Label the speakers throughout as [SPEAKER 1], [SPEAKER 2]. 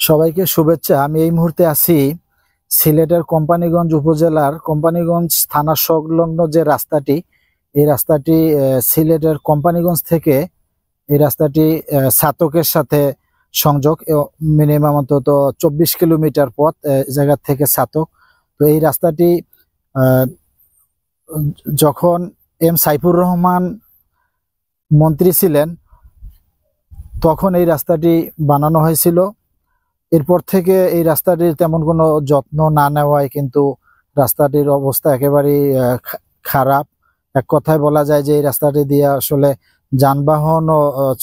[SPEAKER 1] সবাইকে শুভেচ্ছা। আমি এই মুহূর্তে আছি সিলেটের কোম্পানিগঞ্জ উপজেলার কোম্পানিগঞ্জ থানা সংলগ্ন যে রাস্তাটি, এই রাস্তাটি সিলেটের কোম্পানিগঞ্জ থেকে এই রাস্তাটি ছাতকের সাথে সংযোগ। মিনিমাম অন্তত 24 কিলোমিটার পথ জায়গা থেকে ছাতক। তো এই রাস্তাটি যখন এম সাইফুর রহমান মন্ত্রী ছিলেন তখন এই রাস্তাটি বানানো হয়েছিল। এরপর থেকে এই রাস্তাটির তেমন কোনো যত্ন না নেওয়ায় কিন্তু রাস্তাটির অবস্থা একেবারেই খারাপ। এক কথায় বলা যায় যে এই রাস্তাটি দিয়ে আসলে যানবাহন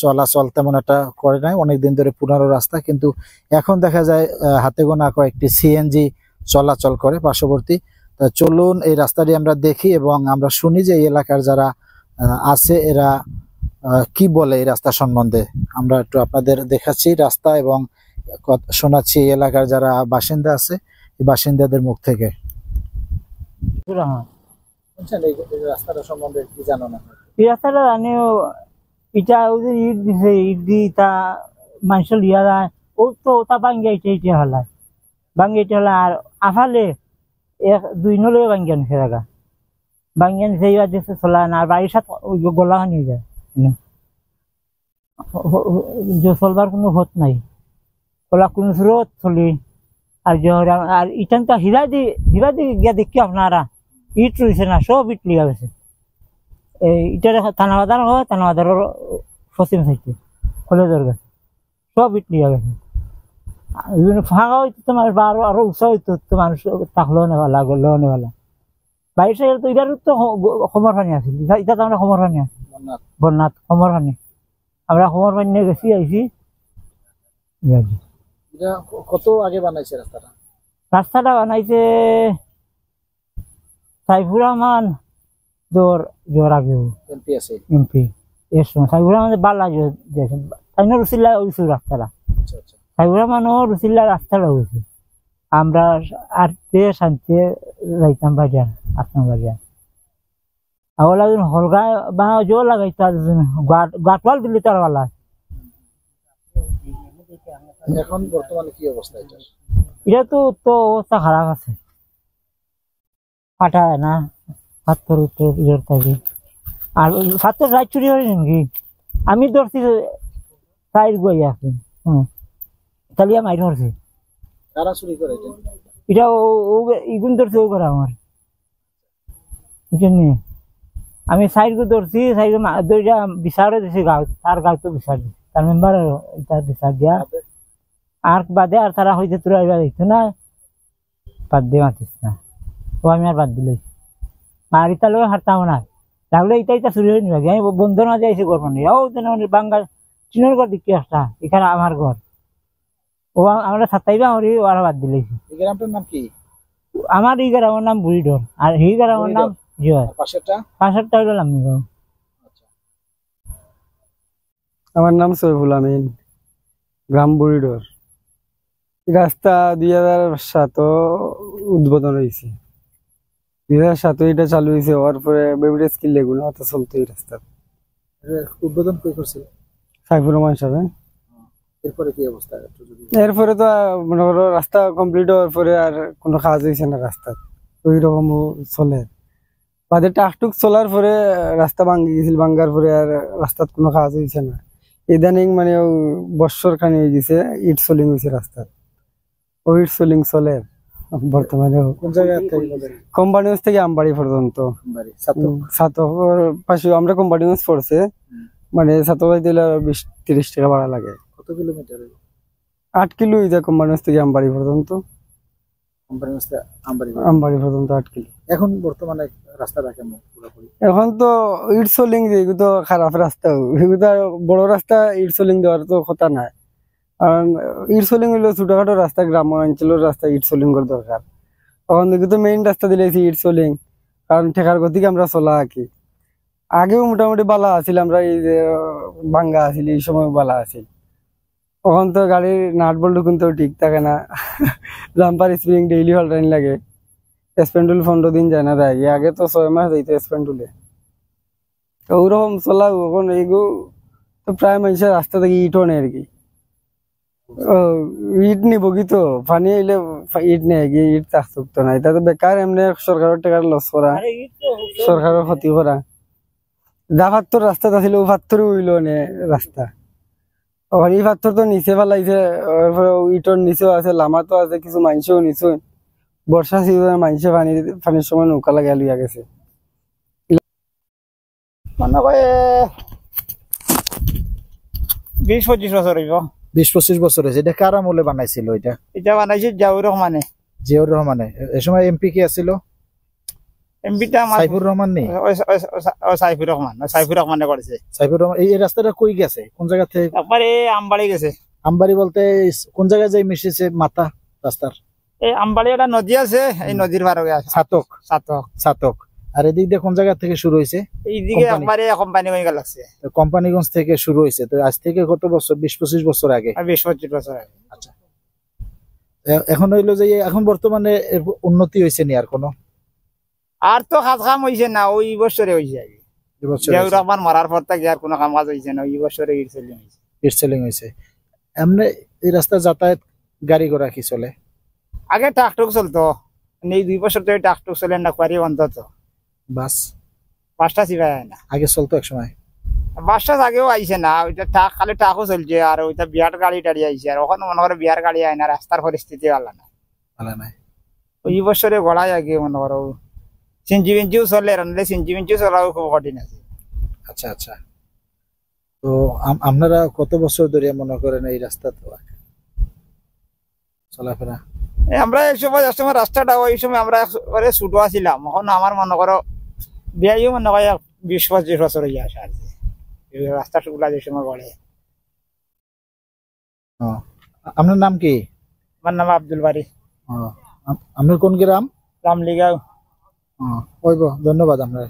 [SPEAKER 1] চলাচল তেমন একটা করে নাই অনেকদিন ধরে, পুরানো রাস্তা। কিন্তু এখন দেখা যায় হাতে গোনা কয়েকটি সিএনজি চলাচল করে পার্শ্ববর্তী। চলুন এই রাস্তাটি আমরা দেখি এবং আমরা শুনি যে এই এলাকার যারা আছে এরা কি বলে এই রাস্তা সম্বন্ধে। আমরা একটু আপনাদের দেখাচ্ছি রাস্তা এবং শোনাচ্ছি এলাকার যারা বাসিন্দা আছে এই বাসিন্দাদের মুখ থেকে। রাস্তাটা সম্বন্ধে কি জানো না?
[SPEAKER 2] এই রাস্তাটা জানিও, এটা ইট দিছে, ইট দি তা মানুষ লিয়া যায়, ও তো ওটা ভাঙ্গিয়া ইটে হলায়, ভাঙ্গিয়া ইটে হলায়। আর আফালে দুই নলে ভাঙ্গিয়া নিছে জায়গা, ভাঙ্গিয়া নিছে এইবার দিচ্ছে চলা না। আর বাড়ির সাথে গোলা নিয়ে যায়, চলবার কোনো হত নাই, ওলা কোনো স্রোত চলি। আর আর ইটান তো হীরা দি গিয়া দেখি আপনারা ইট রয়েছে না, সব ইট লিয়া গেছে। ইটার থানাবাজার হয়, থানাবাজারের পশ্চিম সাইডে কলেজের কাছে সব ইট লিয়া গেছে। ফাঁকা হইতো তোমার আরো উৎসাহ হইতো, তো মানুষ থাকলেও নেওয়ালা, গলেও নেওয়ালা। বাইরে সাইড তো এটার তো সমর পানি আছিল, এটা তো আমরা সমর পানি আছে, বন্যাত সমর পানি। আমরা সমর পানি নিয়ে গেছি, আইসি।
[SPEAKER 1] কত আগে বানাইছে রাস্তাটা?
[SPEAKER 2] রাস্তাটা বানাইছে সাইফুর রহমান জোর আগে এমপি এর সময়। সাইফুর রহমান বালা তাই রুসিল্লা হয়েছে রাস্তাটা, সাইফুর রহমান রুসিল্লা রাস্তাটা হয়েছে। আমরা আটতে শান্তি যাইতাম বাজার, আসতাম বাজার। আগলা হলগা বা জোর লাগাইতো, গাটওয়াল দিল্লি তার বালা।
[SPEAKER 1] এখন বর্তমানে কি অবস্থা?
[SPEAKER 2] এটা তো অবস্থা খারাপ আছে, কাটা না পাথর উত্তর থাকে। আর পাথর রাত চুরি হয় নাকি? আমি ধরছি তাই গই আছে, তালিয়া মাইর ধরছে।
[SPEAKER 1] কারা চুরি করে
[SPEAKER 2] এটা? ইগুন ধরছে ও করে আমার জন্য। আমি সাইড ধরছি, সাইড বিচারে দিছি গাঁও, তার গাঁও তো বিচার দিছি, তার মেম্বার তার বিচার দিয়া। আর বাদে আর তারা হইতে তোর আইবার দিত না, বাদ দিয়ে মাতিস না, ও আমি আর বাদ দিলে। আর ইটা লোক হারতাম না, লাগলে ইটা চুরি হয়ে নিবে। আমি বন্ধু না যাইছি ঘর মানে, ও বাঙ্গাল চিনের ঘর দিকে একটা, এখানে আমার ঘর। ও আমরা সাতাইবা হরি, ওরা বাদ দিলে।
[SPEAKER 1] গ্রামটার নাম কি?
[SPEAKER 2] আমার এই গ্রামের নাম বুড়িডর, আর এই গ্রামের নাম জয়। পাশেরটা হইল লামিগাঁও।
[SPEAKER 3] আমার নাম সৈফুল আমিন, গ্রাম বুড়িডর। রাস্তা 2007 উদ্বোধন হয়েছে, 2007 এটা চালু হয়েছে। হওয়ার পরে বেবিডেস কিনলে এগুলো অত চলতো। এই রাস্তা
[SPEAKER 1] উদ্বোধন কে করছিল?
[SPEAKER 3] সাইফুর রহমান সাহেব।
[SPEAKER 1] এরপরে কি অবস্থা?
[SPEAKER 3] এরপরে তো মনে করো রাস্তা কমপ্লিট হওয়ার পরে আর কোনো কাজ হয়েছে না রাস্তা, ওই রকম চলে। বাদে টাকটুক চলার পরে রাস্তা ভাঙ্গি গেছিল, ভাঙ্গার পরে আর রাস্তার কোনো কাজ হয়েছে না। ইদানিং মানে বৎসর খানি হয়ে গেছে ইট সোলিং হয়েছে রাস্তার। ও ইট সোলিং চলে বর্তমানে। কোম্পানিগঞ্জ থেকে আমবাড়ি পর্যন্ত, ছাতকের পাশে আমরা কোম্পানিগঞ্জ পড়ছে, মানে ছাতক দিলে 20-30 টাকা ভাড়া লাগে।
[SPEAKER 1] কত কিলোমিটার?
[SPEAKER 3] 8 কিলো যায় কোম্পানিগঞ্জ থেকে আমবাড়ি পর্যন্ত। আমবাড়ি পর্যন্ত 8 কিলো।
[SPEAKER 1] এখন বর্তমানে রাস্তাটা কেমন?
[SPEAKER 3] এখন তো ইট সোলিং, এগুলো তো খারাপ রাস্তা, এগুলো বড় রাস্তা ইট সোলিং দেওয়ার তো কথা নাই। কারণ ইট সোলিং হইলো ছোটখাটো রাস্তা, গ্রাম অঞ্চলের রাস্তা ইট সোলিং করার দরকার। তখন এগুলো তো মেইন রাস্তা দিলেছি ইট সোলিং, কারণ ঠেকার গতিকে আমরা চলা আঁকি। আগেও মোটামুটি বালা আছিল, আমরা এই যে ভাঙ্গা আছিল এই সময় বালা আছিল। তখন তো গাড়ির নাট বল্টু কিন্তু ঠিক থাকে না, জাম্পার স্প্রিং ডেইলি হলটাইন লাগে। স্পেন্ডুল 15 দিন যায় না দেয়, আগে তো 6 মাস যাইতো স্পেন্ডুলে। তো ওরকম চলা এখন এইগুলো তো প্রায় মানুষের রাস্তা থেকে ইটও নেই আর কি। ইট নিব কি তো পানি আইলে ইট নেই গিয়ে ইট থাকতো না, এটা তো বেকার এমনি সরকারের টাকার লস করা,
[SPEAKER 2] আরে ইট তো
[SPEAKER 3] সরকারের ক্ষতি করা। যা পাত্তর রাস্তা আছিল ও পাত্তরই হইল নে রাস্তা, ওখানে এই পাত্তর তো নিচে ফেলাইছে, ইটর নিচেও আছে, লামা তো আছে, কিছু মানুষও নিচে বর্ষা সিজনে মানুষে পানির সময় নৌকা লাগিয়ে লইয়া গেছে।
[SPEAKER 2] মনে করে 20-25 বছর হইব।
[SPEAKER 1] 20-25 বছর হয়েছে। এটা কার আমলে বানাইছিল?
[SPEAKER 2] এটা বানাইছে জিয়াউর রহমানে।
[SPEAKER 1] জিয়াউর রহমানে। এ সময় এমপি কে আছিল?
[SPEAKER 2] এমপিটা
[SPEAKER 1] সাইফুর রহমান নেই?
[SPEAKER 2] সাইফুর রহমানে করেছে।
[SPEAKER 1] সাইফুর রহমান। এই রাস্তাটা কই গেছে, কোন জায়গা থেকে?
[SPEAKER 2] একবারে আমবাড়ি গেছে।
[SPEAKER 1] আমবাড়ি বলতে কোন জায়গায় যাই মিশেছে মাথা রাস্তার?
[SPEAKER 2] এই আমবাড়ি একটা নদী আছে, এই নদীর পার হয়ে আছে
[SPEAKER 1] ছাতক।
[SPEAKER 2] ছাতক
[SPEAKER 1] ছাতক। আর এদিক দিয়ে কোন জায়গা থেকে শুরু হয়েছে?
[SPEAKER 2] এইদিকে একবারে কোম্পানি হয়ে গেছে,
[SPEAKER 1] কোম্পানিগঞ্জ থেকে শুরু হয়েছে। তো আজ থেকে কত বছর? 20-25 বছর আগে।
[SPEAKER 2] 20-25 বছর আগে।
[SPEAKER 1] আচ্ছা, এখন হইলো যে এখন বর্তমানে এর উন্নতি হয়েছে নি আর কোনো?
[SPEAKER 2] আর তো কাজ কাম হয়েছে না, ওই বছরে হয়েছে। জিয়াউর রহমান মরার পর থেকে আর কোনো কাম কাজ হয়েছে না, ওই বছরে ইট সেলিং হয়েছে।
[SPEAKER 1] ইট সেলিং হয়েছে। এমনি এই রাস্তা যাতায়াত গাড়ি ঘোড়া কি চলে?
[SPEAKER 2] আগে ট্রাক্টর চলতো, এই 2 বছর ধরে ট্রাক্টর চলে না, কোয়ারি অন্তত
[SPEAKER 1] বাস
[SPEAKER 2] বাসটা চিবাই না।
[SPEAKER 1] আগে চলতো এক সময়।
[SPEAKER 2] বাসটা আগেও আইছে না, ওইটা খালি ট্রাকও চলছে, আর ওইটা বিয়ার গাড়ি টাড়ি আইছে। আর ওখানে মনে করে বিয়ার গাড়ি আয় না, রাস্তার পরিস্থিতি ভালো না।
[SPEAKER 1] ভালো নাই।
[SPEAKER 2] ওই বছরে গড়াই আগে মনে করো সিঞ্জি বিঞ্জিও চলে, রানলে সিঞ্জি বিঞ্জিও চলাও খুব কঠিন আছে।
[SPEAKER 1] আচ্ছা আচ্ছা। তো আপনারা কত বছর ধরে মনে করেন এই রাস্তা তো চলাফেরা?
[SPEAKER 2] আমরা এক সময় রাস্তাটা ওই সময় আমরা ছোট আছিলাম, এখন আমার মনে করো বিয়াইও মনে হয় 20-25 বছর হয়ে আসে আর কি রাস্তা গুলা যে সময় গড়ে।
[SPEAKER 1] আপনার নাম কি?
[SPEAKER 2] আমার নাম আব্দুল বারি।
[SPEAKER 1] আপনার কোন গ্রাম?
[SPEAKER 2] রামলিগাঁও।
[SPEAKER 1] ধন্যবাদ আপনার।